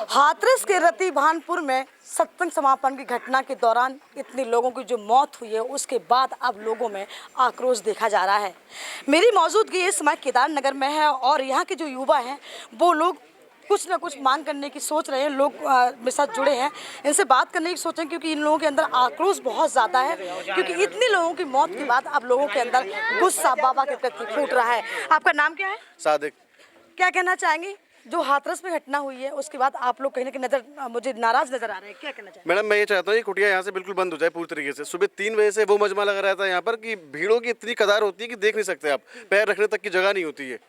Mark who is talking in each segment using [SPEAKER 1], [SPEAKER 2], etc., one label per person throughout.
[SPEAKER 1] हाथरस के रति भानपुर में सत्संग समापन की घटना के दौरान इतने लोगों की जो मौत हुई है, उसके बाद अब लोगों में आक्रोश देखा जा रहा है। मेरी मौजूदगी इस समय केदारनगर में है और यहाँ के जो युवा हैं वो लोग कुछ ना कुछ मांग करने की सोच रहे हैं। लोग मेरे साथ जुड़े हैं, इनसे बात करने की सोच रहे हैं क्योंकि इन लोगों के अंदर आक्रोश बहुत ज़्यादा है, क्योंकि इतने लोगों की मौत के बाद अब लोगों के अंदर गुस्सा बाबा के प्रति फूट रहा है। आपका नाम क्या है?
[SPEAKER 2] सादिक।
[SPEAKER 1] क्या कहना चाहेंगे? जो हाथरस में घटना हुई है उसके बाद आप लोग कहीं ना कहीं मुझे नाराज नजर आ रहे हैं, क्या कहना चाहिए?
[SPEAKER 2] मैडम, मैं ये चाहता हूँ ये कुटिया यहाँ से बिल्कुल बंद हो जाए पूरी तरीके से। सुबह 3 बजे से वो मजमा लगा रहता है यहाँ पर कि भीड़ों की इतनी कतार होती है कि देख नहीं सकते आप, पैर रखने तक की जगह नहीं होती है।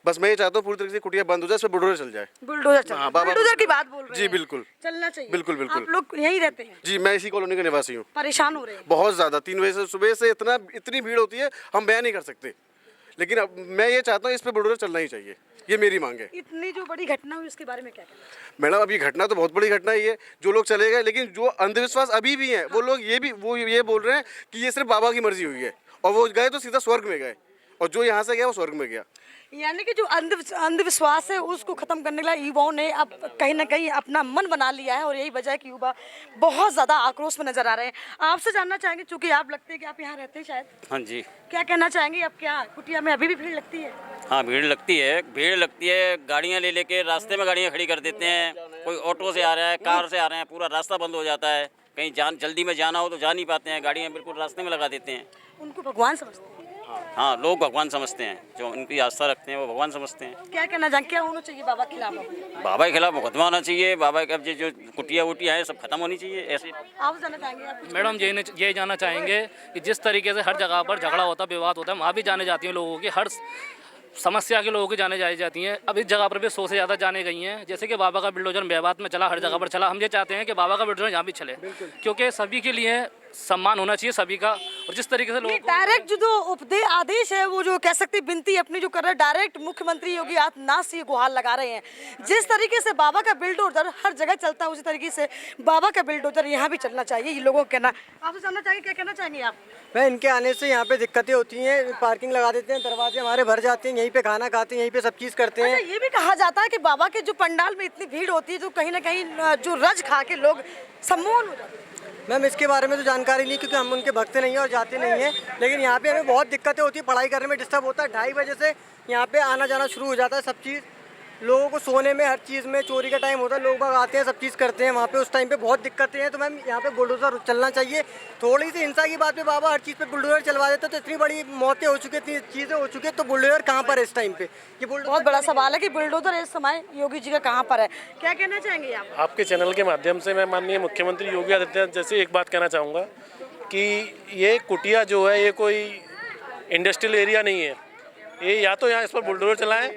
[SPEAKER 2] बस मैं ये चाहता हूँ पूरी तरीके से कुटिया बंद हो जाए, इसमें बुलडोजर चल जाए।
[SPEAKER 1] बुलडोजर की बात बोल रहे हैं?
[SPEAKER 2] जी बिल्कुल
[SPEAKER 1] चलना चाहिए।
[SPEAKER 2] बिल्कुल बिल्कुल।
[SPEAKER 1] आप लोग यहीं रहते हैं?
[SPEAKER 2] जी, मैं इसी कॉलोनी का निवासी हूँ।
[SPEAKER 1] परेशान हो रहे हैं?
[SPEAKER 2] बहुत ज़्यादा। 3 बजे से सुबह से इतनी भीड़ होती है, हम बयान नहीं कर सकते। लेकिन अब मैं ये चाहता हूँ इस पर बुलडोजर चलना ही चाहिए, ये मेरी मांग है।
[SPEAKER 1] इतनी जो बड़ी घटना हुई उसके बारे में क्या कहना है?
[SPEAKER 2] मैडम, अब ये घटना तो बहुत बड़ी घटना ही है, जो लोग चले गए, लेकिन जो अंधविश्वास अभी भी हैं वो लोग ये बोल रहे हैं कि ये सिर्फ बाबा की मर्जी हुई है, और वो गए तो सीधा स्वर्ग में गए, और जो यहाँ से गया वो स्वर्ग में गया।
[SPEAKER 1] यानी कि जो अंधविश्वास है उसको खत्म करने के लिए युवाओं ने अब कहीं ना कहीं अपना मन बना लिया है, और यही वजह है कि युवा बहुत ज़्यादा आक्रोश में नजर आ रहे हैं। आपसे जानना चाहेंगे, चूंकि आप लगते हैं कि आप यहाँ रहते हैं शायद।
[SPEAKER 3] हाँ जी।
[SPEAKER 1] क्या कहना चाहेंगे? अब क्या कुटिया में अभी भी भीड़ लगती है?
[SPEAKER 3] हाँ, भीड़ लगती है। गाड़ियाँ ले लेके रास्ते में गाड़ियाँ खड़ी कर देते हैं। कोई ऑटो से आ रहा है, कार से आ रहे हैं, पूरा रास्ता बंद हो जाता है। कहीं जल्दी में जाना हो तो जा नहीं पाते हैं, गाड़ियाँ बिल्कुल रास्ते में लगा देते हैं।
[SPEAKER 1] उनको भगवान समझते हैं?
[SPEAKER 3] हाँ, लोग भगवान समझते हैं, जो उनकी आस्था रखते हैं वो भगवान समझते हैं।
[SPEAKER 1] क्या कहना चाहेंगे, क्या होना चाहिए बाबा के खिलाफ?
[SPEAKER 3] बाबा के खिलाफ मुकदमा होना चाहिए। बाबा के जो कुटिया वुटिया है सब खत्म होनी चाहिए ऐसे।
[SPEAKER 1] आप जानना चाहेंगे? आप
[SPEAKER 4] मैडम, ये जानना चाहेंगे कि जिस तरीके से हर जगह पर झगड़ा होता है, विवाद होता है, वहाँ भी जाने जाती हैं लोगों की, हर समस्या के लोगों की जाने जाती हैं। अब इस जगह पर भी 100 से ज़्यादा जाने गई हैं। जैसे कि बाबा का बुलडोजर मेवात में चला, हर जगह पर चला। हम ये चाहते हैं कि बाबा का बुलडोजर यहाँ भी चले, क्योंकि सभी के लिए सम्मान होना चाहिए सभी का। और जिस तरीके से लोग
[SPEAKER 1] डायरेक्ट जो उपदेश आदेश है, वो जो कह सकते विनती अपनी जो कर रहे हैं, डायरेक्ट मुख्यमंत्री योगी आदित्यनाथ से गुहार लगा रहे हैं। जिस तरीके से बाबा का बुलडोजर हर जगह चलता है, उसी तरीके से बाबा का बुलडोजर यहाँ भी चलना चाहिए, ये लोगों को कहना। आपसे जानना चाहिए, क्या कहना चाहेंगे आप?
[SPEAKER 5] मैं इनके आने से यहाँ पे दिक्कतें होती हैं, पार्किंग लगा देते हैं, दरवाजे हमारे भर जाते हैं, यहीं पे खाना खाते हैं, यहीं पे सब चीज़ करते हैं।
[SPEAKER 1] अच्छा, ये भी कहा जाता है कि बाबा के जो पंडाल में इतनी भीड़ होती है, जो कहीं ना कहीं जो रज खा के लोग सम्मोहन हो जाते हैं।
[SPEAKER 5] मैम, इसके बारे में तो जानकारी नहीं, क्योंकि हम उनके भक्त नहीं हैं और जाते नहीं हैं। लेकिन यहाँ पे हमें बहुत दिक्कतें होती है, पढ़ाई करने में डिस्टर्ब होता है। 2:30 बजे से यहाँ पे आना जाना शुरू हो जाता है, सब चीज़ लोगों को सोने में, हर चीज़ में चोरी का टाइम होता है, लोग बाग आते हैं, सब चीज़ करते हैं वहाँ पे। उस टाइम पे बहुत दिक्कतें हैं, तो मैम यहाँ पे बुलडोजर चलना चाहिए। थोड़ी सी हिंसा की बात पे बाबा हर चीज़ पे बुलडोजर चलवा देते, तो इतनी बड़ी मौतें हो चुकी, इतनी चीज़ें हो चुकी है, तो बुलडोजर कहाँ पर है इस टाइम पे? ये
[SPEAKER 1] बहुत बड़ा सवाल है कि बुलडोजर इस समय योगी जी का कहाँ पर है। क्या कहना चाहेंगे आप?
[SPEAKER 6] आपके चैनल के माध्यम से मैं माननीय मुख्यमंत्री योगी आदित्यनाथ जैसे एक बात कहना चाहूँगा कि ये कुटिया जो है ये कोई इंडस्ट्रियल एरिया नहीं है। ये या तो यहाँ इस पर बुलडोजर चलाएं,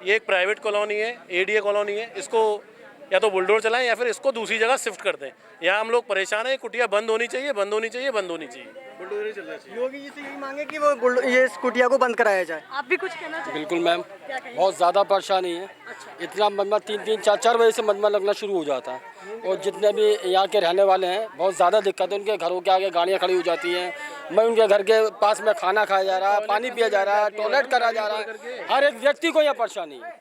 [SPEAKER 6] ये एक प्राइवेट कॉलोनी है, एडीए कॉलोनी है, इसको या तो बुलडोजर चलाएं या फिर इसको दूसरी जगह शिफ्ट कर दें। यहाँ हम लोग परेशान हैं, कुटिया बंद होनी चाहिए, बंद होनी चाहिए, बंद होनी चाहिए।
[SPEAKER 2] बुलडोजर चलना चाहिए।
[SPEAKER 5] योगी जी से यही मांगे कि वो ये इस कुटिया को बंद कराया जाए।
[SPEAKER 1] आप भी कुछ कहना चाहेंगे?
[SPEAKER 7] बिल्कुल मैम, बहुत ज़्यादा परेशानी है। इतना मजमा 3-3, 4-4 बजे से मजमा लगना शुरू हो जाता है, और जितने भी यहाँ के रहने वाले हैं बहुत ज़्यादा दिक्कत है। उनके घरों के आगे गाड़ियाँ खड़ी हो जाती हैं, मैं उनके घर के पास में खाना खाया जा रहा है, पानी पिया जा रहा है, टॉयलेट करा जा रहा है। हर एक व्यक्ति को यह परेशानी है,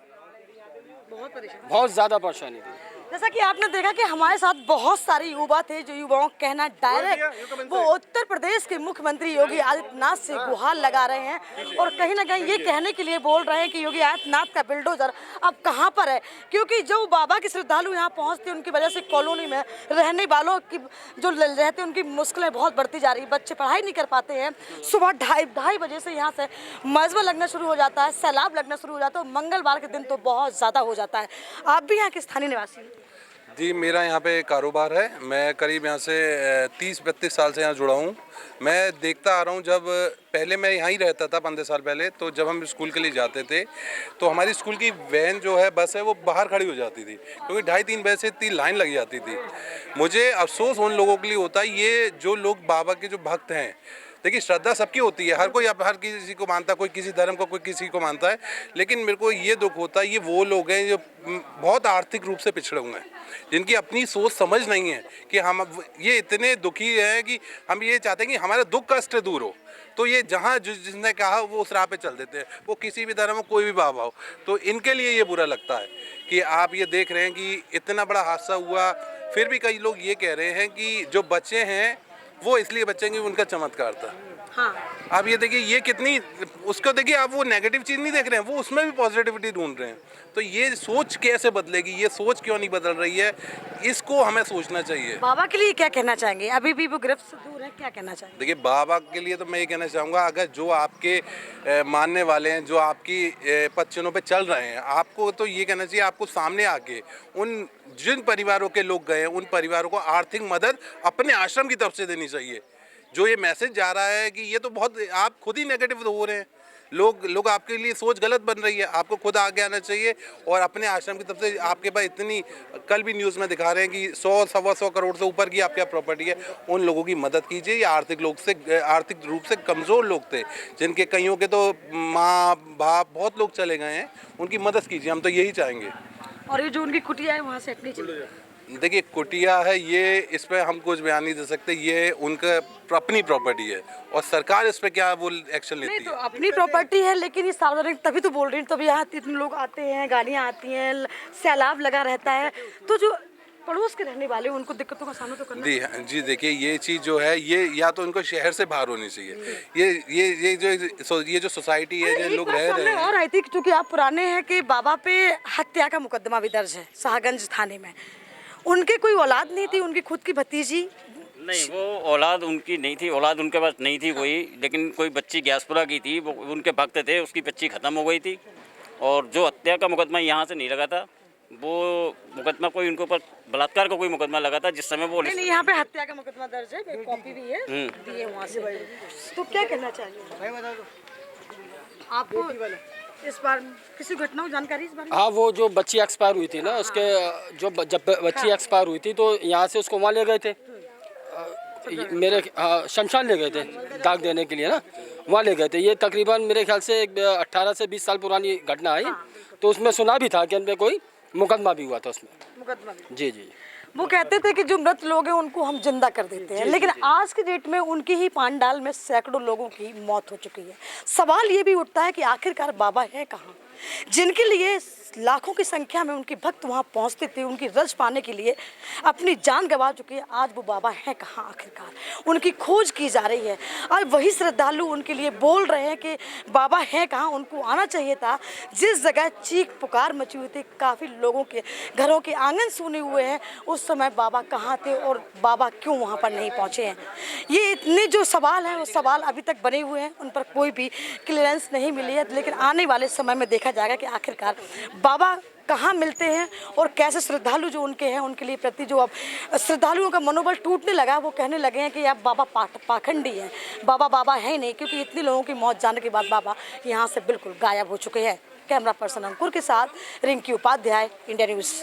[SPEAKER 7] बहुत ज़्यादा परेशानी थी।
[SPEAKER 1] जैसा कि आपने देखा कि हमारे साथ बहुत सारे युवा थे, जो युवाओं का कहना डायरेक्ट वो उत्तर प्रदेश के मुख्यमंत्री योगी आदित्यनाथ से गुहार लगा रहे हैं, और कहीं ना कहीं ये कहने के लिए बोल रहे हैं कि योगी आदित्यनाथ का बुलडोजर अब कहां पर है। क्योंकि जो बाबा के श्रद्धालु यहां पहुंचते हैं, उनकी वजह से कॉलोनी में रहने वालों की जो रहते हैं उनकी मुश्किलें बहुत बढ़ती जा रही है। बच्चे पढ़ाई नहीं कर पाते हैं, सुबह 2:30 बजे से यहाँ से मजमा लगना शुरू हो जाता है, सैलाब लगना शुरू हो जाता है, और मंगलवार के दिन तो बहुत ज़्यादा हो जाता है। आप भी यहाँ के स्थानीय निवासी हैं?
[SPEAKER 8] जी, मेरा यहाँ पे कारोबार है। मैं करीब यहाँ से 30-32 साल से यहाँ जुड़ा हूँ। मैं देखता आ रहा हूँ, जब पहले मैं यहाँ ही रहता था 15 साल पहले, तो जब हम स्कूल के लिए जाते थे तो हमारी स्कूल की वैन जो है, बस है, वो बाहर खड़ी हो जाती थी, क्योंकि 2:30-3 बजे से इतनी लाइन लग जाती थी। मुझे अफसोस उन लोगों के लिए होता है, ये जो लोग बाबा के जो भक्त हैं। देखिए, श्रद्धा सबकी होती है, हर किसी को मानता है, कोई किसी धर्म को, कोई किसी को मानता है, लेकिन मेरे को ये दुख होता है, ये वो लोग हैं जो बहुत आर्थिक रूप से पिछड़े हुए हैं, जिनकी अपनी सोच समझ नहीं है कि हम ये इतने दुखी हैं कि हम ये चाहते हैं कि हमारा दुख कष्ट दूर हो। तो ये जहाँ जिसने कहा वो उस राह पे चल देते हैं, वो किसी भी धर्म में कोई भी बाबा हो। तो इनके लिए ये बुरा लगता है कि आप ये देख रहे हैं कि इतना बड़ा हादसा हुआ, फिर भी कई लोग ये कह रहे हैं कि जो बच्चे हैं वो इसलिए बच्चे कि उनका चमत्कार था।
[SPEAKER 1] हाँ।
[SPEAKER 8] आप ये देखिए ये कितनी, उसको देखिए आप वो नेगेटिव चीज़ नहीं देख रहे हैं, वो उसमें भी पॉजिटिविटी ढूंढ रहे हैं। तो ये सोच कैसे बदलेगी, ये सोच क्यों नहीं बदल रही है, इसको हमें सोचना चाहिए।
[SPEAKER 1] बाबा के लिए क्या कहना चाहेंगे? अभी भी वो गिरफ्त से दूर है, क्या कहना चाहेंगे?
[SPEAKER 8] देखिए बाबा के लिए तो मैं ये कहना चाहूँगा, अगर जो आपके मानने वाले हैं, जो आपकी पद पे चल रहे हैं, आपको तो ये कहना चाहिए, आपको सामने आके उन जिन परिवारों के लोग गए हैं उन परिवारों को आर्थिक मदद अपने आश्रम की तरफ से देनी चाहिए। जो ये मैसेज जा रहा है कि ये तो बहुत, आप खुद ही नेगेटिव हो रहे हैं, लोग आपके लिए सोच गलत बन रही है। आपको खुद आगे आना चाहिए और अपने आश्रम की तरफ से, आपके पास इतनी, कल भी न्यूज़ में दिखा रहे हैं कि 100-125 करोड़ से ऊपर की आपकी प्रॉपर्टी है, उन लोगों की मदद कीजिए। या आर्थिक रूप से कमज़ोर लोग थे, जिनके कईयों के तो माँ बाप बहुत लोग चले गए हैं, उनकी मदद कीजिए, हम तो यही चाहेंगे।
[SPEAKER 1] और ये जो उनकी कुटिया है वहाँ से हटनी चाहिए।
[SPEAKER 8] देखिए कुटिया है ये, इस पर हम कुछ बयान नहीं दे सकते, ये उनका अपनी प्रॉपर्टी है और सरकार इस पर क्या वो एक्शन लेती
[SPEAKER 1] नहीं तो
[SPEAKER 8] है।
[SPEAKER 1] अपनी प्रॉपर्टी है, लेकिन ये सार्वजनिक, तभी तो बोल रही हूँ, तभी यहाँ इतने लोग आते हैं, गाड़ियाँ आती हैं, सैलाब लगा रहता है, तो जो पड़ोस के रहने वाले उनको दिक्कतों का सामना तो करना
[SPEAKER 8] जी जी, देखिए ये चीज़ जो है ये या तो उनको शहर से बाहर होनी चाहिए। ये जो सोसाइटी है, जो लोग रह रहे हैं।
[SPEAKER 1] और आई थी क्योंकि आप पुराने हैं कि बाबा पे हत्या का मुकदमा भी दर्ज है शाहगंज थाने में। उनके कोई औलाद नहीं थी, उनकी खुद की भतीजी?
[SPEAKER 3] नहीं, वो औलाद उनकी नहीं थी, औलाद उनके पास नहीं थी कोई, लेकिन कोई बच्ची ग्यासपुरा की थी, वो उनके भक्त थे, उसकी बच्ची ख़त्म हो गई थी। और जो हत्या का मुकदमा यहाँ से नहीं लगा था, वो मुकदमा कोई उनके ऊपर बलात्कार का कोई मुकदमा लगा था, जिस समय वो
[SPEAKER 1] नहीं, यहाँ पे हत्या का मुकदमा दर्ज है, एक कॉपी भी है, दिए वहाँ से। तो क्या कहना चाहिए आपको इस बार, किसी घटना को जानकारी इस बार?
[SPEAKER 7] हाँ, वो जो बच्ची एक्सपायर हुई थी ना, उसके जब बच्ची एक्सपायर हुई थी तो यहाँ से उसको वहाँ ले गए थे, मेरे शमशान ले गए थे दाग देने के लिए ना, वहाँ ले गए थे। ये तकरीबन मेरे ख्याल से 18 से 20 साल पुरानी घटना है। तो उसमें सुना भी था कि उन पर कोई मुकदमा भी हुआ था उसमें।
[SPEAKER 1] मुकदमा भी?
[SPEAKER 7] जी जी।
[SPEAKER 1] वो कहते थे कि जो मृत लोग हैं उनको हम जिंदा कर देते हैं, लेकिन आज की डेट में उनकी ही पांडाल में सैकड़ों लोगों की मौत हो चुकी है। सवाल ये भी उठता है कि आखिरकार बाबा है कहाँ, जिनके लिए लाखों की संख्या में उनके भक्त वहाँ पहुँचते थे, उनकी रज पाने के लिए अपनी जान गंवा चुके हैं। आज वो बाबा है कहाँ, आखिरकार उनकी खोज की जा रही है। आज वही श्रद्धालु उनके लिए बोल रहे हैं कि बाबा है कहाँ, उनको आना चाहिए था। जिस जगह चीख पुकार मची हुई थी, काफ़ी लोगों के घरों के आंगन सूने हुए हैं, उस समय बाबा कहाँ थे और बाबा क्यों वहाँ पर नहीं पहुँचे हैं। ये इतने जो सवाल हैं वो सवाल अभी तक बने हुए हैं, उन पर कोई भी क्लियरेंस नहीं मिली है। लेकिन आने वाले समय में देखा जाएगा कि आखिरकार बाबा कहाँ मिलते हैं और कैसे श्रद्धालु जो उनके हैं, उनके लिए प्रति जो अब श्रद्धालुओं का मनोबल टूटने लगा, वो कहने लगे हैं कि अब बाबा पाखंडी हैं, बाबा है नहीं, क्योंकि इतने लोगों की मौत जाने के बाद बाबा यहाँ से बिल्कुल गायब हो चुके हैं। कैमरा पर्सन अंकुर के साथ रिंकी उपाध्याय, इंडिया न्यूज़।